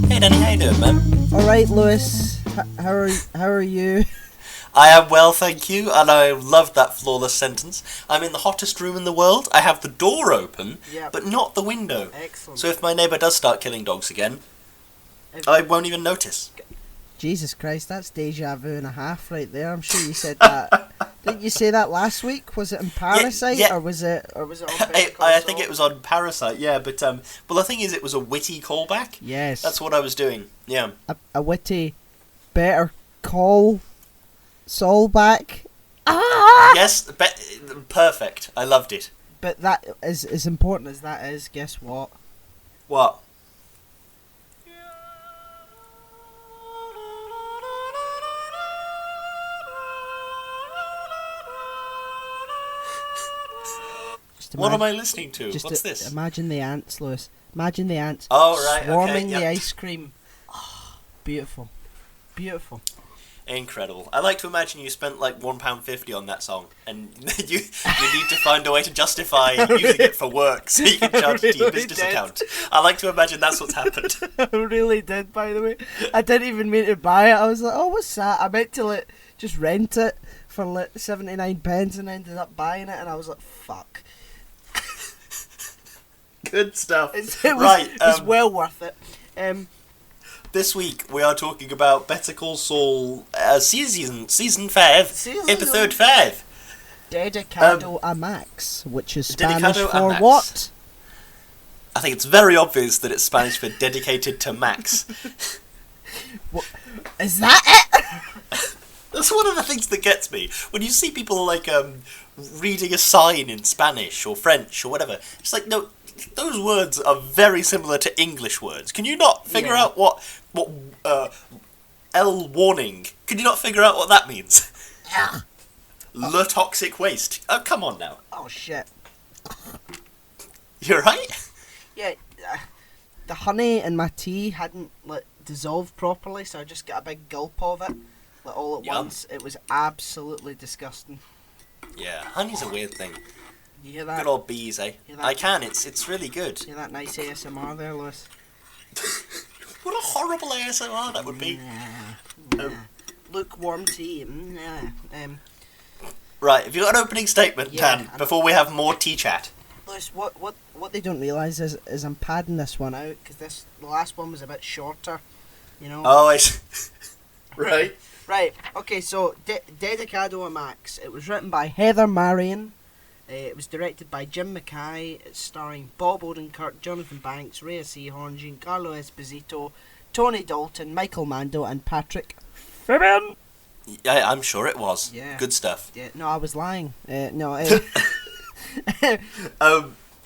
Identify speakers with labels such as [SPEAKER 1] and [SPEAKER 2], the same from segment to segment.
[SPEAKER 1] Hey Danny, how you doing, man?
[SPEAKER 2] Alright, Lewis. How are you?
[SPEAKER 1] I am well, thank you, and I loved that flawless sentence. I'm in the hottest room in the world. I have the door open,
[SPEAKER 2] Yep.
[SPEAKER 1] but not the window.
[SPEAKER 2] Excellent.
[SPEAKER 1] So if my neighbour does start killing dogs again, I won't even notice.
[SPEAKER 2] Jesus Christ, that's deja vu and a half right there. I'm sure you said that. Didn't you say that last week? Was it in Parasite
[SPEAKER 1] yeah.
[SPEAKER 2] or was it on Better Call
[SPEAKER 1] I
[SPEAKER 2] Saul?
[SPEAKER 1] think it was on Parasite, yeah, but well, the thing is, it was a witty callback.
[SPEAKER 2] Yes.
[SPEAKER 1] That's what I was doing. Yeah.
[SPEAKER 2] A witty Better Call Saul back. Ah!
[SPEAKER 1] Yes, perfect. I loved it.
[SPEAKER 2] But that is as important as that is. Guess what?
[SPEAKER 1] What? What am I listening to? What's this?
[SPEAKER 2] Imagine the ants, Lewis. Imagine the ants
[SPEAKER 1] swarming
[SPEAKER 2] the ice cream. Oh, beautiful. Beautiful.
[SPEAKER 1] Incredible. I like to imagine you spent like £1.50 on that song, and you need to find a way to justify using it for work so you can charge it to your business account. I like to imagine that's what's happened.
[SPEAKER 2] I really did, by the way. I didn't even mean to buy it. I was like, oh, what's that? I meant to just rent it for 79p and ended up buying it, and I was like, fuck.
[SPEAKER 1] Good stuff.
[SPEAKER 2] It's well worth it.
[SPEAKER 1] This week we are talking about Better Call Saul season 5, episode 5.
[SPEAKER 2] Dedicado A Max, which is Spanish
[SPEAKER 1] Dedicado
[SPEAKER 2] for
[SPEAKER 1] A Max.
[SPEAKER 2] what?
[SPEAKER 1] I think it's very obvious that it's Spanish for dedicated to Max.
[SPEAKER 2] What? Is that it?
[SPEAKER 1] That's one of the things that gets me. When you see people like reading a sign in Spanish or French or whatever, it's like, no, those words are very similar to English words. Can you not figure out what L warning? Can you not figure out what that means?
[SPEAKER 2] Yeah.
[SPEAKER 1] Le toxic waste. Oh, come on now.
[SPEAKER 2] Oh, shit.
[SPEAKER 1] You're right?
[SPEAKER 2] Yeah, the honey in my tea hadn't dissolved properly, so I just got a big gulp of it all at once. It was absolutely disgusting.
[SPEAKER 1] Yeah, honey's a weird thing.
[SPEAKER 2] You hear that?
[SPEAKER 1] Good old bees, eh? I can. It's really good.
[SPEAKER 2] Hear that nice ASMR there, Lewis?
[SPEAKER 1] What a horrible ASMR that would be.
[SPEAKER 2] Lukewarm tea.
[SPEAKER 1] Right, have you got an opening statement,
[SPEAKER 2] Yeah,
[SPEAKER 1] Dan, before we have more tea chat?
[SPEAKER 2] Lewis, what they don't realise is I'm padding this one out because the last one was a bit shorter, you know.
[SPEAKER 1] Oh, right.
[SPEAKER 2] Right. Okay. So Dedicado A Max. It was written by Heather Marion. It was directed by Jim Mackay. It's starring Bob Odenkirk, Jonathan Banks, Rhea Seehorn, Giancarlo Esposito, Tony Dalton, Michael Mando, and Patrick Fabian.
[SPEAKER 1] Yeah, I'm sure it was.
[SPEAKER 2] Yeah.
[SPEAKER 1] Good stuff.
[SPEAKER 2] Yeah. No, I was lying. No.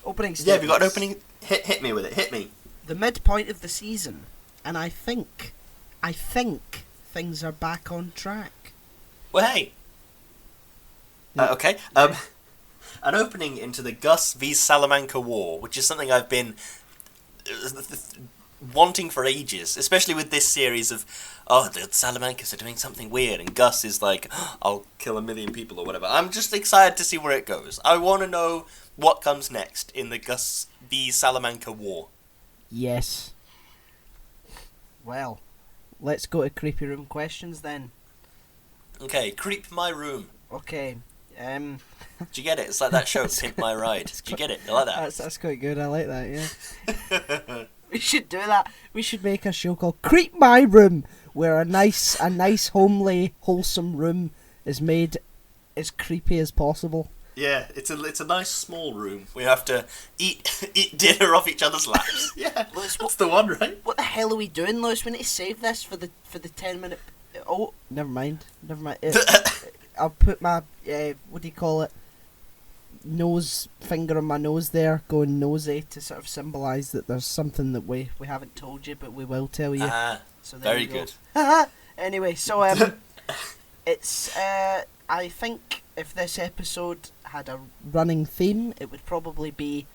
[SPEAKER 2] Opening statements.
[SPEAKER 1] Yeah, have you got an opening? Hit me with it. Hit me.
[SPEAKER 2] The midpoint of the season, and I think things are back on track.
[SPEAKER 1] Well, hey. Okay. An opening into the Gus v Salamanca War, which is something I've been wanting for ages, especially with this series of, the Salamancas are doing something weird, and Gus is like, I'll kill 1 million people or whatever. I'm just excited to see where it goes. I want to know what comes next in the Gus v Salamanca War.
[SPEAKER 2] Yes. Well, let's go to creepy room questions then.
[SPEAKER 1] Okay, creep my room.
[SPEAKER 2] Okay.
[SPEAKER 1] Do you get it? It's like that show, Pimp My Ride. Do you get it? You like that?
[SPEAKER 2] That's quite good. I like that. Yeah. We should do that. We should make a show called Creep My Room, where a nice, homely, wholesome room is made as creepy as possible.
[SPEAKER 1] Yeah, it's a nice small room. We have to eat dinner off each other's laps. Yeah,
[SPEAKER 2] Lewis,
[SPEAKER 1] that's the one, right?
[SPEAKER 2] What the hell are we doing, Lewis? We need to save this for the 10-minute. Oh, never mind. I'll put my what do you call it? Finger on my nose there, going nosy to sort of symbolise that there's something that we haven't told you, but we will tell you. So there
[SPEAKER 1] very
[SPEAKER 2] you go.
[SPEAKER 1] good.
[SPEAKER 2] Anyway, so it's I think if this episode had a running theme, it would probably be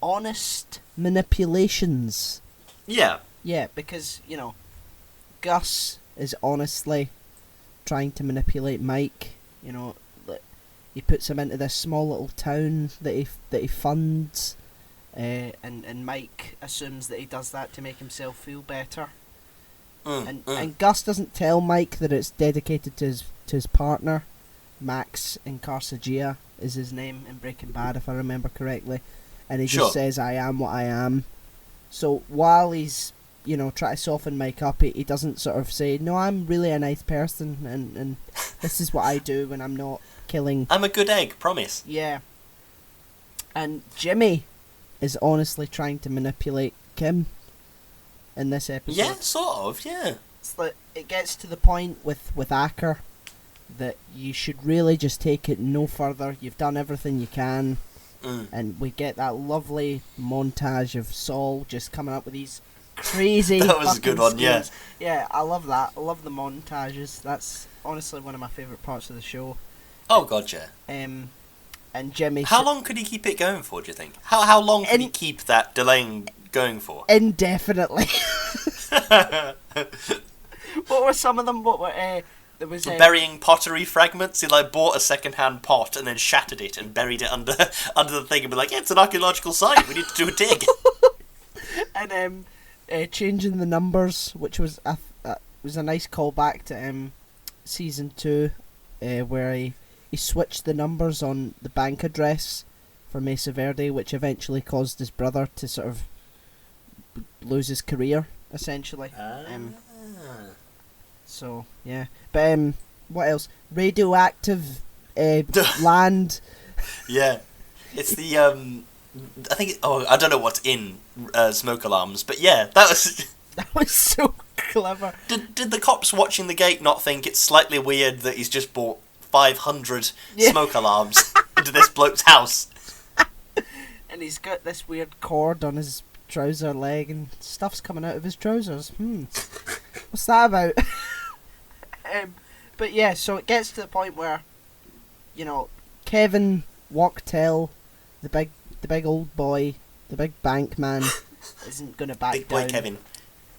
[SPEAKER 2] honest manipulations.
[SPEAKER 1] Yeah.
[SPEAKER 2] Yeah, because Gus is honestly trying to manipulate Mike. He puts him into this small little town that he funds, and Mike assumes that he does that to make himself feel better.
[SPEAKER 1] And
[SPEAKER 2] And Gus doesn't tell Mike that it's dedicated to his partner, Max Incarcegia is his name in Breaking Bad, if I remember correctly. And he just says, I am what I am. So while he's, trying to soften Mike up, he doesn't sort of say, no, I'm really a nice person, and this is what I do when I'm not killing.
[SPEAKER 1] I'm a good egg, promise.
[SPEAKER 2] Yeah. And Jimmy is honestly trying to manipulate Kim in this episode.
[SPEAKER 1] Yeah, sort of, yeah.
[SPEAKER 2] It's like, it gets to the point with Acker that you should really just take it no further. You've done everything you can. And we get that lovely montage of Saul just coming up with these crazy
[SPEAKER 1] that was a good one,
[SPEAKER 2] schemes. Yeah, I love that. I love the montages. That's honestly one of my favourite parts of the show.
[SPEAKER 1] Oh, God, yeah.
[SPEAKER 2] And Jimmy...
[SPEAKER 1] How long could he keep it going for, do you think? How long could he keep that delaying going for?
[SPEAKER 2] Indefinitely. What were some of them? What were... There was
[SPEAKER 1] burying pottery fragments. He bought a second-hand pot and then shattered it and buried it under the thing and be like, yeah, it's an archaeological site. We need to do a dig.
[SPEAKER 2] And changing the numbers, which was a nice callback to season 2, where he switched the numbers on the bank address for Mesa Verde, which eventually caused his brother to sort of lose his career, essentially. So, yeah. But, what else? Radioactive land.
[SPEAKER 1] Yeah. It's the, I think, I don't know what's in smoke alarms, but yeah, that was...
[SPEAKER 2] That was so clever.
[SPEAKER 1] Did the cops watching the gate not think it's slightly weird that he's just bought 500 smoke alarms into this bloke's house?
[SPEAKER 2] And he's got this weird cord on his trouser leg and stuff's coming out of his trousers. What's that about? But yeah, so it gets to the point where, Kevin Wachtel, the big old boy, the big bank man, isn't going to back
[SPEAKER 1] big
[SPEAKER 2] down.
[SPEAKER 1] boy Kevin.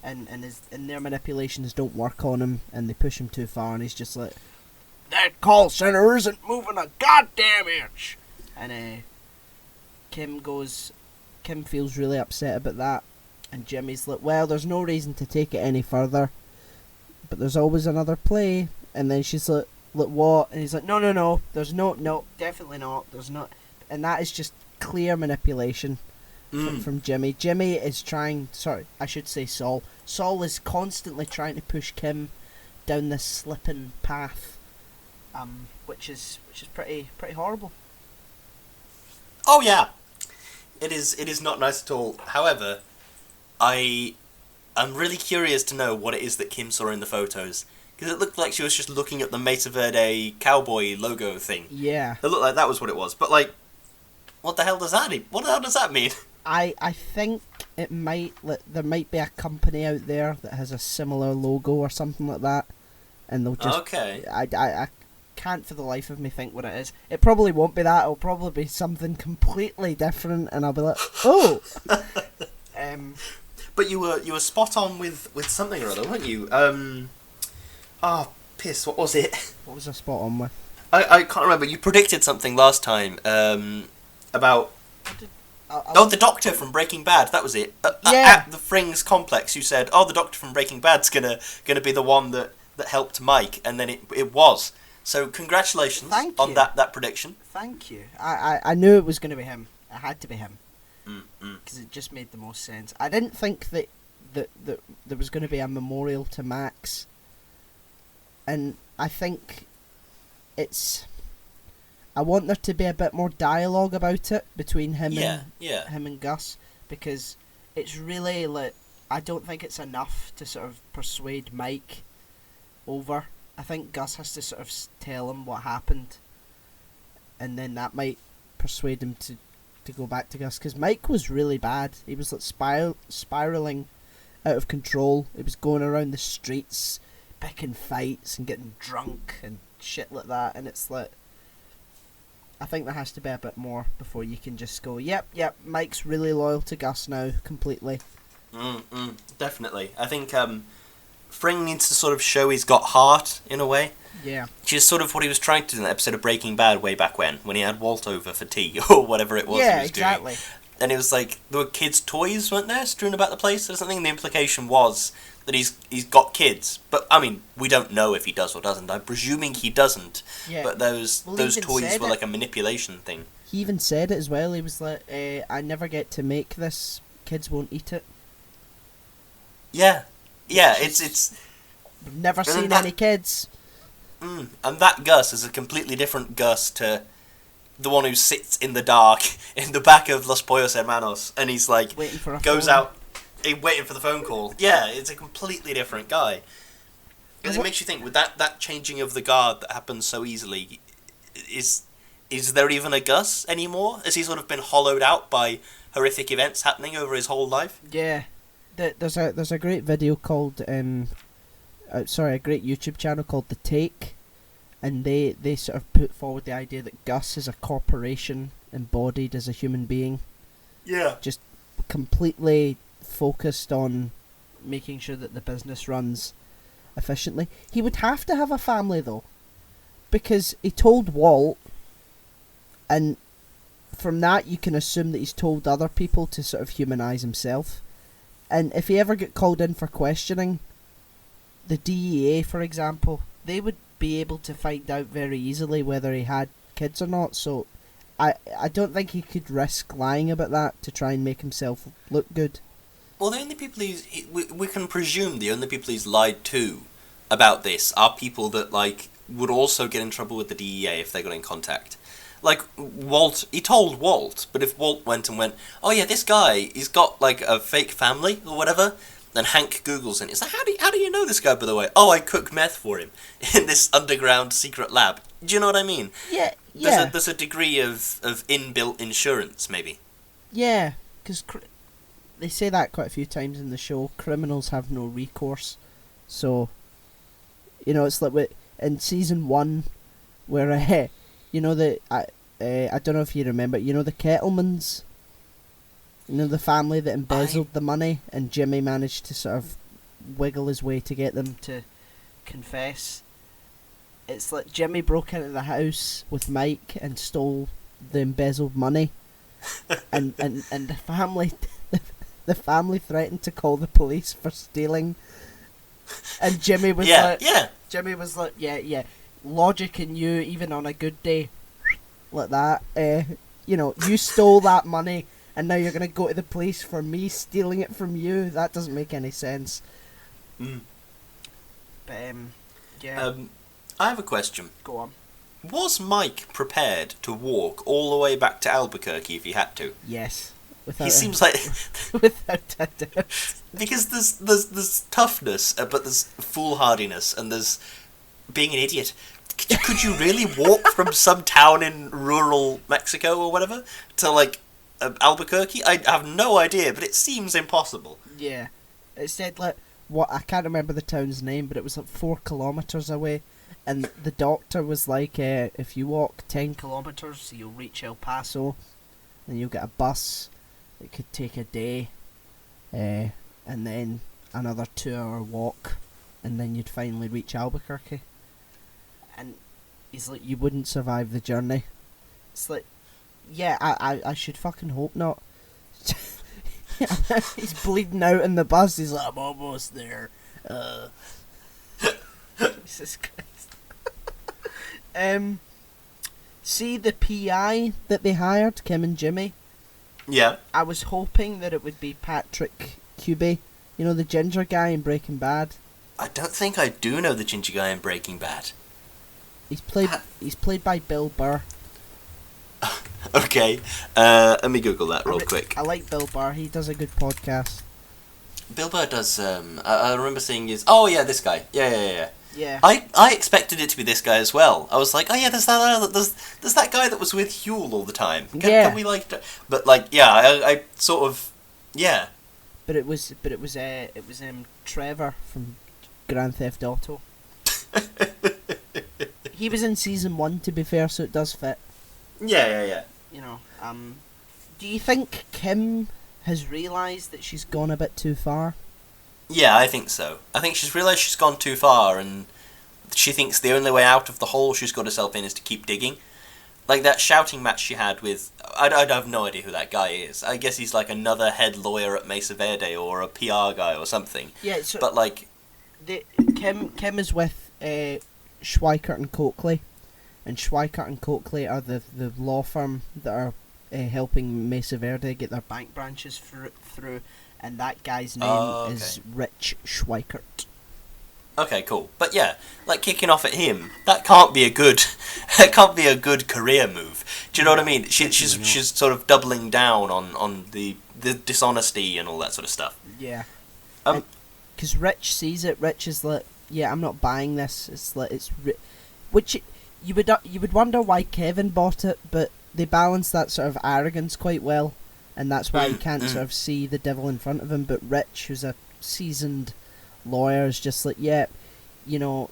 [SPEAKER 2] And their manipulations don't work on him, and they push him too far, and he's just like, that call center isn't moving a goddamn inch. And Kim feels really upset about that, and Jimmy's like, well, there's no reason to take it any further, but there's always another play. And then she's like, what? And he's like, no, there's no, definitely not, there's not. And that is just clear manipulation from Jimmy. Jimmy is trying, Saul. Saul is constantly trying to push Kim down this slipping path, which is pretty horrible.
[SPEAKER 1] Oh yeah, it is not nice at all. However, I'm really curious to know what it is that Kim saw in the photos. Because it looked like she was just looking at the Mesa Verde cowboy logo thing.
[SPEAKER 2] Yeah.
[SPEAKER 1] It looked like that was what it was. But, what the hell does that mean? What the hell does that mean?
[SPEAKER 2] I think it might... there might be a company out there that has a similar logo or something like that. And they'll just...
[SPEAKER 1] Okay.
[SPEAKER 2] I can't for the life of me think what it is. It probably won't be that. It'll probably be something completely different. And I'll be like, oh!
[SPEAKER 1] But you were spot on with something or other, weren't you? Piss, what was it?
[SPEAKER 2] What was I spot on with?
[SPEAKER 1] I can't remember. You predicted something last time about... the Doctor from Breaking Bad, that was it. At the Frings complex, you said, the Doctor from Breaking Bad's gonna be the one that helped Mike, and then it was. So congratulations on that prediction.
[SPEAKER 2] Thank you. I knew it was going to be him. It had to be him. Because it just made the most sense. I didn't think that there was going to be a memorial to Max. And I think I want there to be a bit more dialogue about it between him and Gus, because it's really I don't think it's enough to sort of persuade Mike over. I think Gus has to sort of tell him what happened, and then that might persuade him to go back to Gus, because Mike was really bad. He was spiraling out of control. He was going around the streets picking fights and getting drunk and shit like that, and it's like, I think there has to be a bit more before you can just go, yep, Mike's really loyal to Gus now, completely.
[SPEAKER 1] Definitely. I think Fring needs to sort of show he's got heart, in a way.
[SPEAKER 2] Yeah.
[SPEAKER 1] Which is sort of what he was trying to do in that episode of Breaking Bad way back when he had Walt over for tea, or whatever it was he was
[SPEAKER 2] exactly.
[SPEAKER 1] doing. and it was like there were kids' toys, weren't there, strewn about the place or something. And the implication was that he's got kids, but I mean, we don't know if he does or doesn't. I'm presuming he doesn't.
[SPEAKER 2] Yeah.
[SPEAKER 1] But those toys were like a manipulation thing.
[SPEAKER 2] He even said it as well. He was like, "I never get to make this. Kids won't eat it."
[SPEAKER 1] Yeah, it's.
[SPEAKER 2] We've never seen any kids.
[SPEAKER 1] And that Gus is a completely different Gus to the one who sits in the dark in the back of Los Pollos Hermanos, and he's like
[SPEAKER 2] Waiting for a
[SPEAKER 1] goes
[SPEAKER 2] phone.
[SPEAKER 1] out, waiting for the phone call. Yeah, it's a completely different guy. Because it makes you think, with that changing of the guard that happens so easily, is there even a Gus anymore? Has he sort of been hollowed out by horrific events happening over his whole life?
[SPEAKER 2] Yeah, there's a great video called a great YouTube channel called The Take, and they sort of put forward the idea that Gus is a corporation embodied as a human being.
[SPEAKER 1] Yeah.
[SPEAKER 2] Just completely focused on making sure that the business runs efficiently. He would have to have a family though, because he told Walt, and from that you can assume that he's told other people to sort of humanise himself. And if he ever get called in for questioning, the DEA, for example, they would be able to find out very easily whether he had kids or not. So I don't think he could risk lying about that to try and make himself look good.
[SPEAKER 1] Well, the only people we can presume the only people he's lied to about this are people that like would also get in trouble with the DEA if they got in contact. Like Walt, he told Walt, but if Walt went, oh yeah, this guy, he's got like a fake family or whatever, then Hank Googles it. It's like, how do you know this guy, by the way? Oh, I cook meth for him in this underground secret lab. Do you know what I mean?
[SPEAKER 2] Yeah.
[SPEAKER 1] There's a degree of inbuilt insurance, maybe.
[SPEAKER 2] Yeah, because they say that quite a few times in the show. Criminals have no recourse. So, it's like in season 1, where I don't know if you remember. The Kettlemans. The family that embezzled the money, and Jimmy managed to sort of wiggle his way to get them to confess. It's like Jimmy broke into the house with Mike and stole the embezzled money, and the family the family threatened to call the police for stealing, and Jimmy was like, yeah, logic in you, even on a good day, like that. You stole that money, and now you're going to go to the police for me stealing it from you? That doesn't make any sense. But, yeah.
[SPEAKER 1] I have a question.
[SPEAKER 2] Go on.
[SPEAKER 1] Was Mike prepared to walk all the way back to Albuquerque if he had to?
[SPEAKER 2] Yes.
[SPEAKER 1] He seems like...
[SPEAKER 2] without a doubt.
[SPEAKER 1] Because there's toughness, but there's foolhardiness, and there's being an idiot. Could you really walk from some town in rural Mexico or whatever to, like, Albuquerque? I have no idea, but it seems impossible.
[SPEAKER 2] Yeah. It said, like, I can't remember the town's name, but it was like 4 kilometres away. And the doctor was like, if you walk 10 kilometres, you'll reach El Paso, and you'll get a bus. It could take a day, and then another 2-hour walk, and then you'd finally reach Albuquerque. And he's like, you wouldn't survive the journey. It's like, yeah, I should fucking hope not. He's bleeding out in the bus. He's like, I'm almost there. Jesus Christ. See the PI that they hired, Kim and Jimmy?
[SPEAKER 1] Yeah.
[SPEAKER 2] I was hoping that it would be Patrick Cubey. The ginger guy in Breaking Bad.
[SPEAKER 1] I don't think I do know the ginger guy in Breaking Bad.
[SPEAKER 2] He's played by Bill Burr.
[SPEAKER 1] Okay. Let me Google that real quick.
[SPEAKER 2] I like Bill Burr. He does a good podcast.
[SPEAKER 1] Bill Burr does, I remember seeing his... Oh, yeah, this guy. Yeah.
[SPEAKER 2] Yeah.
[SPEAKER 1] I expected it to be this guy as well. I was like, oh yeah, there's that guy that was with Huel all the time. Can we like... But like, yeah, I sort of... Yeah.
[SPEAKER 2] But it was Trevor from Grand Theft Auto. He was in season 1, to be fair, so it does fit.
[SPEAKER 1] Yeah.
[SPEAKER 2] Do you think Kim has realised that she's gone a bit too far?
[SPEAKER 1] Yeah, I think so. I think she's realised she's gone too far, and she thinks the only way out of the hole she's got herself in is to keep digging. Like that shouting match she had with... I have no idea who that guy is. I guess he's like another head lawyer at Mesa Verde or a PR guy or something.
[SPEAKER 2] Yeah, so
[SPEAKER 1] but like...
[SPEAKER 2] Kim is with Schweikert and Coakley. And Schweikert and Coakley are the law firm that are helping Mesa Verde get their bank branches through. And that guy's name is Rich Schweikert.
[SPEAKER 1] Okay, cool. But yeah, like kicking off at him, that can't be a good, that can't be a good career move. Do you know what I mean? She's sort of doubling down on the dishonesty and all that sort of stuff.
[SPEAKER 2] Yeah. Because Rich sees it. Rich is like, yeah, I'm not buying this. It's like which you would wonder why Kevin bought it, but they balance that sort of arrogance quite well, and that's why he can't sort of see the devil in front of him. But Rich, who's a seasoned lawyer, is just like, yeah, you know,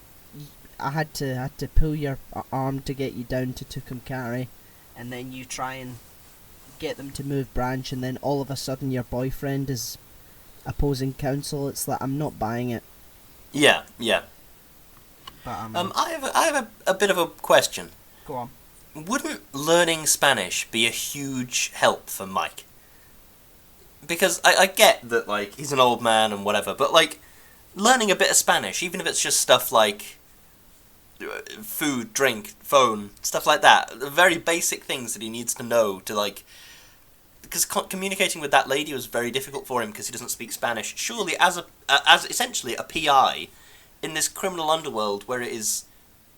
[SPEAKER 2] I had to pull your arm to get you down to Tucumcari, and then you try and get them to move branch, and then all of a sudden your boyfriend is opposing counsel. It's like, I'm not buying it.
[SPEAKER 1] Yeah.
[SPEAKER 2] But
[SPEAKER 1] I have a bit of a question.
[SPEAKER 2] Go on.
[SPEAKER 1] Wouldn't learning Spanish be a huge help for Mike? Because I get that, like, he's an old man and whatever, but, like, learning a bit of Spanish, even if it's just stuff like food, drink, phone, stuff like that, very basic things that he needs to know to, like... Because communicating with that lady was very difficult for him because he doesn't speak Spanish. Surely, as essentially a PI in this criminal underworld where it is...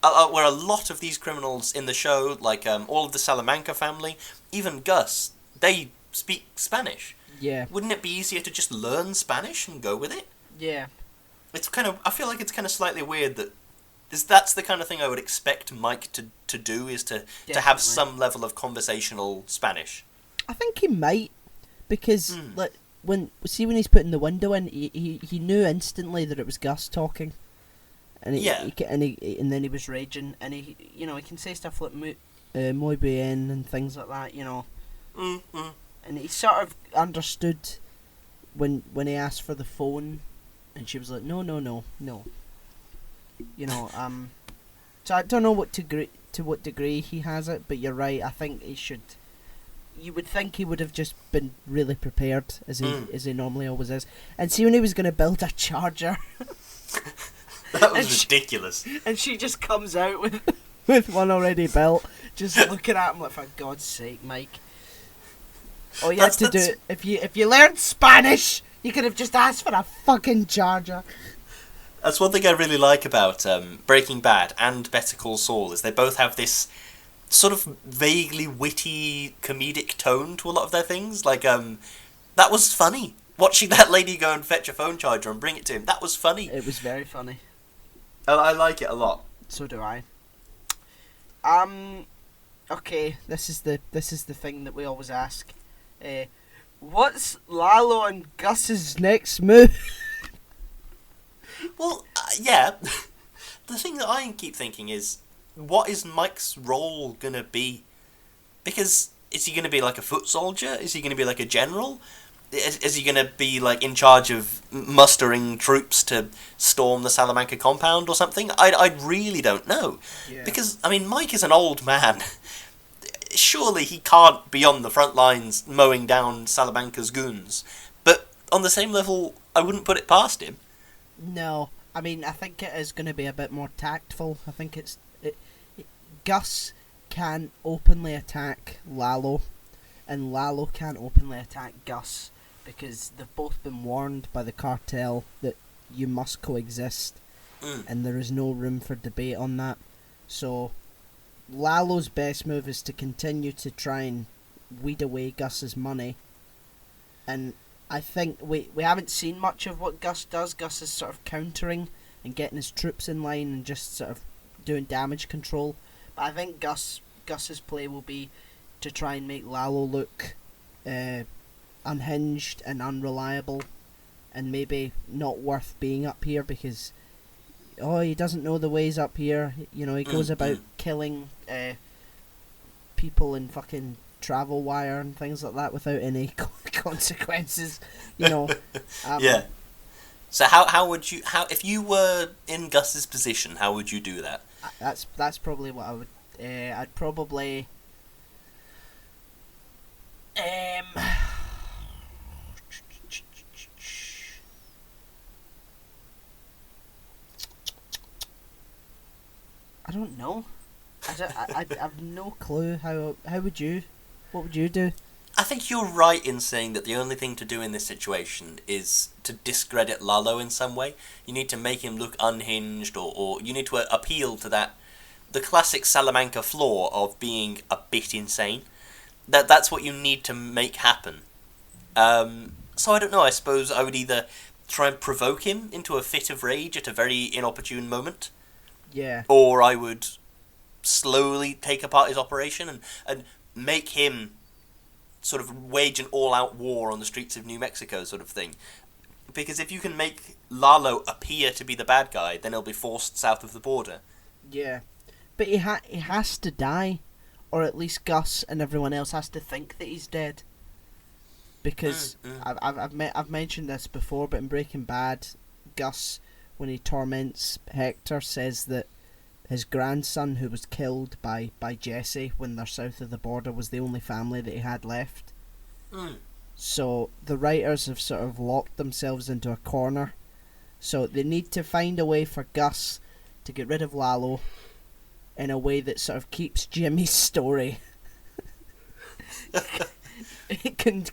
[SPEAKER 1] where a lot of these criminals in the show, like all of the Salamanca family, even Gus, they speak Spanish.
[SPEAKER 2] Yeah.
[SPEAKER 1] Wouldn't it be easier to just learn Spanish and go with it?
[SPEAKER 2] Yeah.
[SPEAKER 1] It's kind of... I feel like it's kind of slightly weird that... That's the kind of thing I would expect Mike to do, is to have some level of conversational Spanish.
[SPEAKER 2] I think he might, because like when he's putting the window in, he knew instantly that it was Gus talking, and and then he was raging, and he can say stuff like muy bien and things like that, and he sort of understood when he asked for the phone, and she was like, no, so I don't know to what degree he has it, but you're right. I think he should. You would think he would have just been really prepared, as he normally always is. And see, when he was going to build a charger...
[SPEAKER 1] that was ridiculous.
[SPEAKER 2] And she just comes out with one already built, just looking at him like, for God's sake, Mike. All you had to do... If you learned Spanish, you could have just asked for a fucking charger.
[SPEAKER 1] That's one thing I really like about Breaking Bad and Better Call Saul, is they both have this... sort of vaguely witty comedic tone to a lot of their things. Like, that was funny. Watching that lady go and fetch a phone charger and bring it to him, that was funny.
[SPEAKER 2] It was very funny.
[SPEAKER 1] I like it a lot.
[SPEAKER 2] So do I. Okay, this is the thing that we always ask. What's Lalo and Gus's next move?
[SPEAKER 1] Well, yeah. The thing that I keep thinking is, what is Mike's role gonna be? Because is he gonna be like a foot soldier? Is he gonna be like a general? Is he gonna be like in charge of mustering troops to storm the Salamanca compound or something? I really don't know. Yeah. Because I mean, Mike is an old man. Surely he can't be on the front lines mowing down Salamanca's goons. But on the same level, I wouldn't put it past him.
[SPEAKER 2] No, I mean, I think it is going to be a bit more tactful. I think Gus can't openly attack Lalo, and Lalo can't openly attack Gus, because they've both been warned by the cartel that you must coexist, and there is no room for debate on that. So Lalo's best move is to continue to try and weed away Gus's money, and I think we haven't seen much of what Gus does. Gus is sort of countering and getting his troops in line and just sort of doing damage control. But I think Gus's play will be to try and make Lalo look unhinged and unreliable, and maybe not worth being up here because he doesn't know the ways up here. He goes about killing people in fucking travel wire and things like that without any consequences. Yeah.
[SPEAKER 1] So how would you if you were in Gus's position, how would you do that?
[SPEAKER 2] That's probably what I would. I'd probably I don't know. I have no clue. How would you? What would you do?
[SPEAKER 1] I think you're right in saying that the only thing to do in this situation is to discredit Lalo in some way. You need to make him look unhinged, or you need to appeal to the classic Salamanca flaw of being a bit insane. That's what you need to make happen. So I don't know, I suppose I would either try and provoke him into a fit of rage at a very inopportune moment,
[SPEAKER 2] Yeah.
[SPEAKER 1] or I would slowly take apart his operation and make him sort of wage an all-out war on the streets of New Mexico sort of thing. Because if you can make Lalo appear to be the bad guy, then he'll be forced south of the border.
[SPEAKER 2] Yeah. But he has to die, or at least Gus and everyone else has to think that he's dead. Because I've mentioned this before, but in Breaking Bad, Gus, when he torments Hector, says that his grandson, who was killed by Jesse when they're south of the border, was the only family that he had left. So the writers have sort of locked themselves into a corner. So they need to find a way for Gus to get rid of Lalo in a way that sort of keeps Jimmy's story. It can,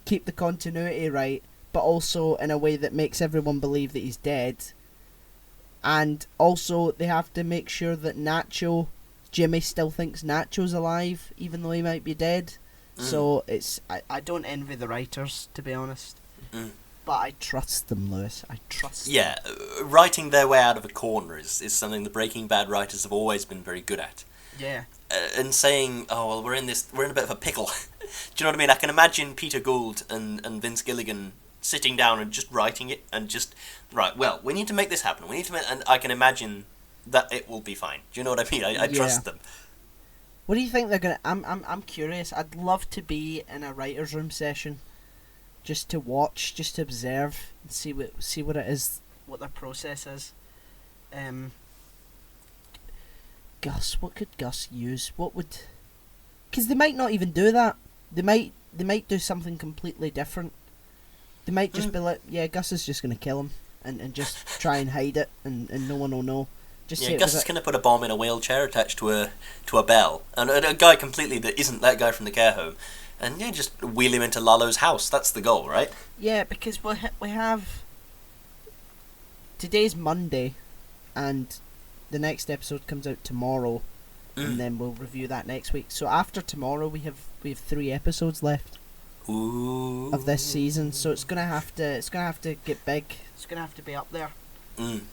[SPEAKER 2] keep the continuity right, but also in a way that makes everyone believe that he's dead. And also, they have to make sure that Jimmy still thinks Nacho's alive, even though he might be dead. So I don't envy the writers, to be honest. But I trust them, Lewis. I trust them.
[SPEAKER 1] Yeah, writing their way out of a corner is something the Breaking Bad writers have always been very good at.
[SPEAKER 2] Yeah.
[SPEAKER 1] And saying, oh, well, we're in a bit of a pickle. Do you know what I mean? I can imagine Peter Gould and Vince Gilligan sitting down and just writing it and just, right, well, we need to make this happen. And I can imagine that it will be fine. Do you know what I mean? I trust them.
[SPEAKER 2] What do you think they're gonna? I'm curious. I'd love to be in a writers' room session, just to watch, just to observe, and see what it is, what their process is. Gus, what could Gus use? What would? Because they might not even do that. They might do something completely different. They might just be like, yeah, Gus is just gonna kill him and just try and hide it, and no one will know.
[SPEAKER 1] Gus is going to put a bomb in a wheelchair attached to a bell, and a guy completely that isn't that guy from the care home, and just wheel him into Lalo's house. That's the goal, right?
[SPEAKER 2] Yeah, because we have today's Monday, and the next episode comes out tomorrow, and then we'll review that next week. So after tomorrow, we have 3 episodes left.
[SPEAKER 1] Ooh.
[SPEAKER 2] Of this season, so it's gonna have to get big. It's gonna have to be up there.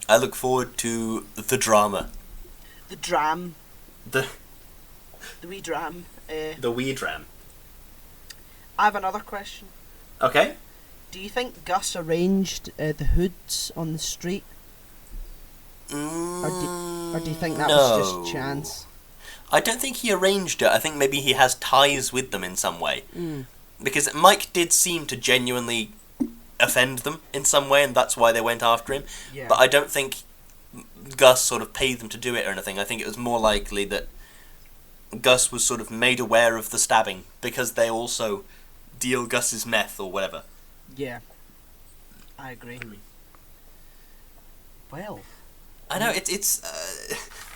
[SPEAKER 1] I look forward to the drama.
[SPEAKER 2] The dram.
[SPEAKER 1] The
[SPEAKER 2] wee dram.
[SPEAKER 1] The wee dram.
[SPEAKER 2] I have another question.
[SPEAKER 1] Okay.
[SPEAKER 2] Do you think Gus arranged the hoods on the street? Or do you think that was just chance?
[SPEAKER 1] I don't think he arranged it. I think maybe he has ties with them in some way. Because Mike did seem to genuinely offend them in some way, and that's why they went after him.
[SPEAKER 2] Yeah.
[SPEAKER 1] But I don't think Gus sort of paid them to do it or anything. I think it was more likely that Gus was sort of made aware of the stabbing because they also deal Gus's meth or whatever.
[SPEAKER 2] Yeah, I agree. Well,
[SPEAKER 1] I know it's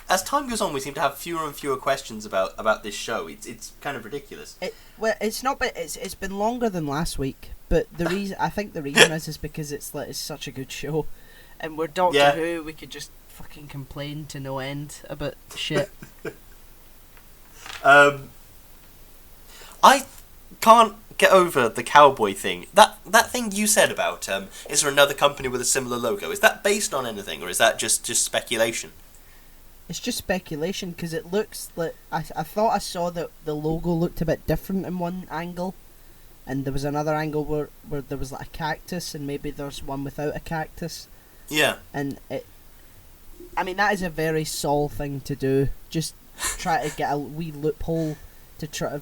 [SPEAKER 1] as time goes on, we seem to have fewer and fewer questions about this show. It's kind of ridiculous.
[SPEAKER 2] It's not, but it's been longer than last week. But I think the reason is because it's such a good show, and we're Doctor Who. We could just fucking complain to no end about shit.
[SPEAKER 1] I can't get over the cowboy thing. That thing you said about is there another company with a similar logo? Is that based on anything, or is that just speculation?
[SPEAKER 2] It's just speculation because it looks like I thought I saw that the logo looked a bit different in one angle. And there was another angle where there was like a cactus, and maybe there's one without a cactus.
[SPEAKER 1] Yeah.
[SPEAKER 2] And that is a very Saul thing to do. Just try to get a wee loophole to try to...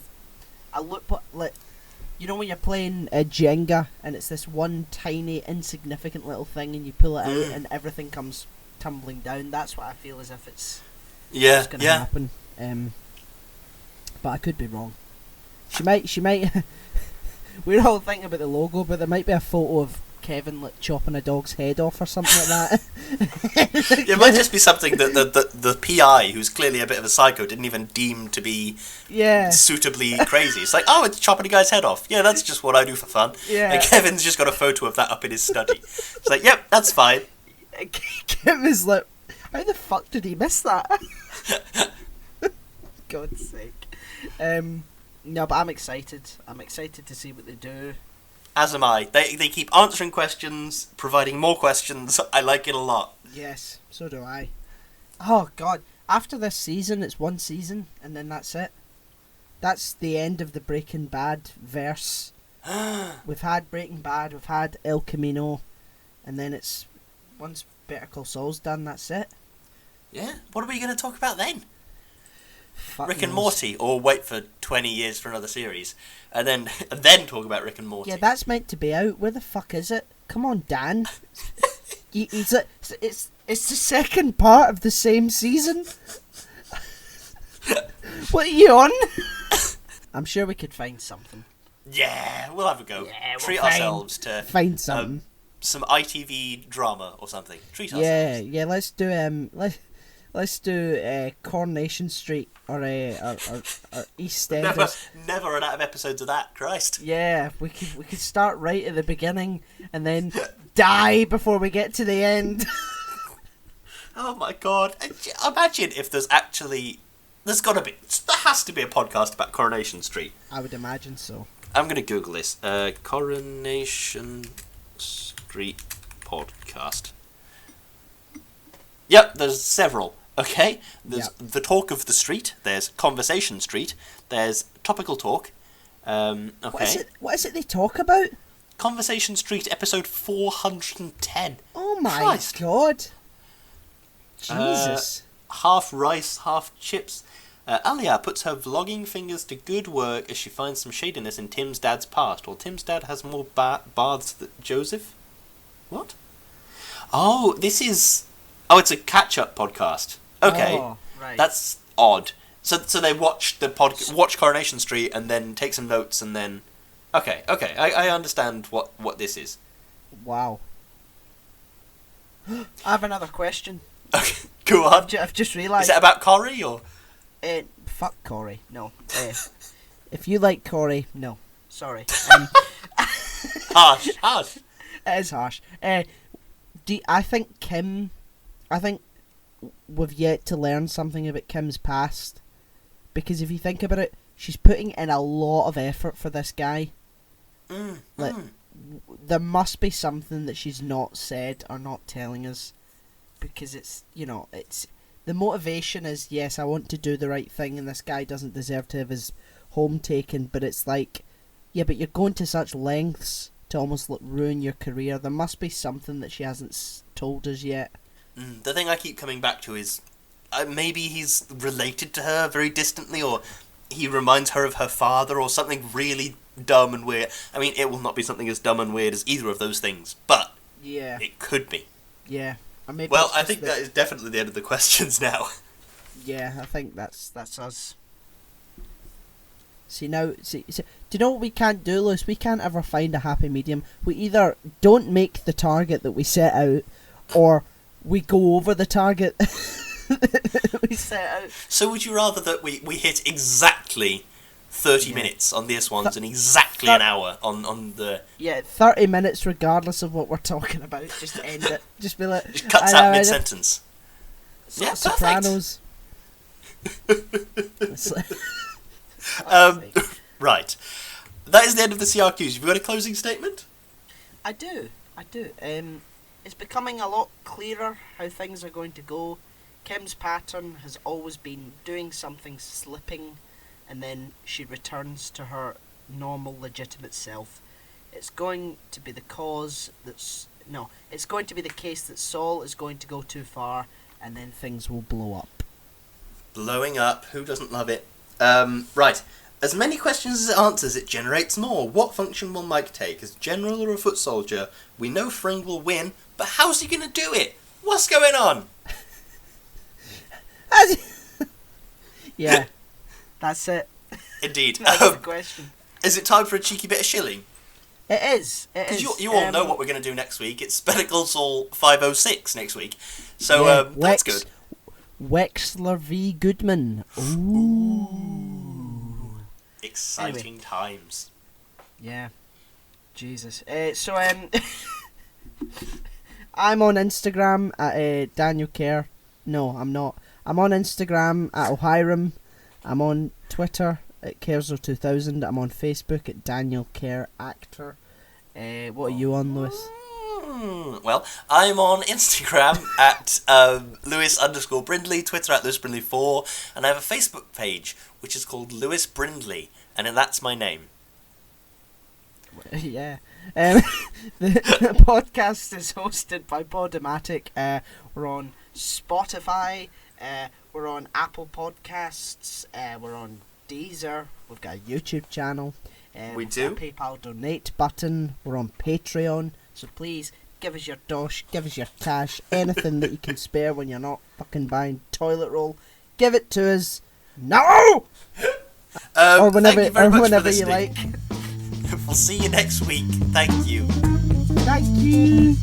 [SPEAKER 2] A loophole, like... You know when you're playing Jenga, and it's this one tiny, insignificant little thing, and you pull it out, and everything comes tumbling down? That's what I feel as if it's going to happen. But I could be wrong. She might. We're all thinking about the logo, but there might be a photo of Kevin like chopping a dog's head off or something like that.
[SPEAKER 1] It might just be something that the PI, who's clearly a bit of a psycho, didn't even deem to be suitably crazy. It's like, oh, it's chopping a guy's head off. Yeah, that's just what I do for fun.
[SPEAKER 2] Yeah.
[SPEAKER 1] And Kevin's just got a photo of that up in his study. It's like, yep, that's fine.
[SPEAKER 2] Kevin's like, how the fuck did he miss that? God's sake. No, but I'm excited. I'm excited to see what they do.
[SPEAKER 1] As am I. They keep answering questions, providing more questions. I like it a lot.
[SPEAKER 2] Yes, so do I. Oh, God. After this season, it's one season, and then that's it. That's the end of the Breaking Bad verse. We've had Breaking Bad, we've had El Camino, and then it's... Once Better Call Saul's done, that's it.
[SPEAKER 1] Yeah? What are we going to talk about then?
[SPEAKER 2] Fuck
[SPEAKER 1] Rick and
[SPEAKER 2] knows.
[SPEAKER 1] Morty, or wait for 20 years for another series, and then talk about Rick and Morty.
[SPEAKER 2] Yeah, that's meant to be out. Where the fuck is it? Come on, Dan. It's the second part of the same season. What are you on? I'm sure we could find something.
[SPEAKER 1] Yeah, we'll have a go.
[SPEAKER 2] Yeah,
[SPEAKER 1] Treat ourselves to
[SPEAKER 2] find something.
[SPEAKER 1] Some ITV drama or something. Treat ourselves.
[SPEAKER 2] Yeah. Let's do let's do Coronation Street or EastEnders.
[SPEAKER 1] Never run out of episodes of that. Christ.
[SPEAKER 2] Yeah, we could start right at the beginning and then die before we get to the end.
[SPEAKER 1] Oh my god! Imagine if there's actually. There has to be a podcast about Coronation Street.
[SPEAKER 2] I would imagine so.
[SPEAKER 1] I'm gonna Google this. Coronation Street podcast. Yep, there's several. Okay, there's The Talk of the Street. There's Conversation Street. There's Topical Talk. Okay.
[SPEAKER 2] What is it they talk about?
[SPEAKER 1] Conversation Street, episode 410.
[SPEAKER 2] Oh my
[SPEAKER 1] Christ.
[SPEAKER 2] God! Jesus.
[SPEAKER 1] Half rice, half chips. Alia puts her vlogging fingers to good work as she finds some shadiness in Tim's dad's past, while Tim's dad has more baths than Joseph. What? Oh, this is... Oh, it's a catch-up podcast. Okay,
[SPEAKER 2] right.
[SPEAKER 1] That's odd. So they watch watch Coronation Street and then take some notes and then... Okay, I understand what this is.
[SPEAKER 2] Wow. I have another question.
[SPEAKER 1] Okay, go on.
[SPEAKER 2] I've just realised...
[SPEAKER 1] Is it about Corey, or...?
[SPEAKER 2] Fuck Corey, no. If you like Corey, no. Sorry.
[SPEAKER 1] Harsh.
[SPEAKER 2] It is harsh. I think we've yet to learn something about Kim's past. Because if you think about it, she's putting in a lot of effort for this guy. There must be something that she's not said or not telling us. Because it's the motivation is, yes, I want to do the right thing and this guy doesn't deserve to have his home taken, but it's like, yeah, but you're going to such lengths to almost ruin your career. There must be something that she hasn't told us yet.
[SPEAKER 1] The thing I keep coming back to is maybe he's related to her very distantly, or he reminds her of her father, or something really dumb and weird. I mean, it will not be something as dumb and weird as either of those things, but
[SPEAKER 2] yeah,
[SPEAKER 1] it could be.
[SPEAKER 2] Yeah.
[SPEAKER 1] Well, I think that is definitely the end of the questions now.
[SPEAKER 2] Yeah, I think that's us. See, do you know what we can't do, Lewis? We can't ever find a happy medium. We either don't make the target that we set out, or we go over the target we set out.
[SPEAKER 1] So would you rather that we hit exactly 30 minutes on this ones and exactly an hour on the...
[SPEAKER 2] Yeah, 30 minutes regardless of what we're talking about. Just end it. Just be like...
[SPEAKER 1] Just cuts out mid-sentence. Yeah,
[SPEAKER 2] Sopranos.
[SPEAKER 1] Right. That is the end of the CRQs. Have you got a closing statement?
[SPEAKER 2] I do. It's becoming a lot clearer how things are going to go. Kim's pattern has always been doing something, slipping, and then she returns to her normal, legitimate self. It's going to be the case that Saul is going to go too far, and then things will blow up.
[SPEAKER 1] Blowing up. Who doesn't love it? Right. As many questions as it answers, it generates more. What function will Mike take? As general or a foot soldier? We know Fring will win, but how's he going to do it? What's going on?
[SPEAKER 2] Yeah. That's it.
[SPEAKER 1] Indeed.
[SPEAKER 2] That's the question.
[SPEAKER 1] Is it time for a cheeky bit of shilling?
[SPEAKER 2] It is.
[SPEAKER 1] Because you all know what we're going to do next week. It's Better Call Saul 506 next week. So that's good.
[SPEAKER 2] Wexler v. Goodman. Ooh.
[SPEAKER 1] Exciting times.
[SPEAKER 2] Yeah. Jesus. I'm on Instagram at Daniel Kerr. No, I'm not. I'm on Instagram at O'Hiram. I'm on Twitter at Kerzo2000. I'm on Facebook at Daniel Kerr Actor. What are you on, Lewis?
[SPEAKER 1] Well, I'm on Instagram at Lewis_Brindley, Twitter at LewisBrindley4, and I have a Facebook page which is called Lewis Brindley, and that's my name.
[SPEAKER 2] Yeah. The podcast is hosted by Podomatic. We're on Spotify. We're on Apple Podcasts. We're on Deezer. We've got a YouTube channel.
[SPEAKER 1] We do.
[SPEAKER 2] A PayPal donate button. We're on Patreon. So please give us your dosh, give us your cash, anything that you can spare when you're not fucking buying toilet roll. Give it to us now. Or whenever you like.
[SPEAKER 1] We'll see you next week. Thank you.
[SPEAKER 2] Thank you.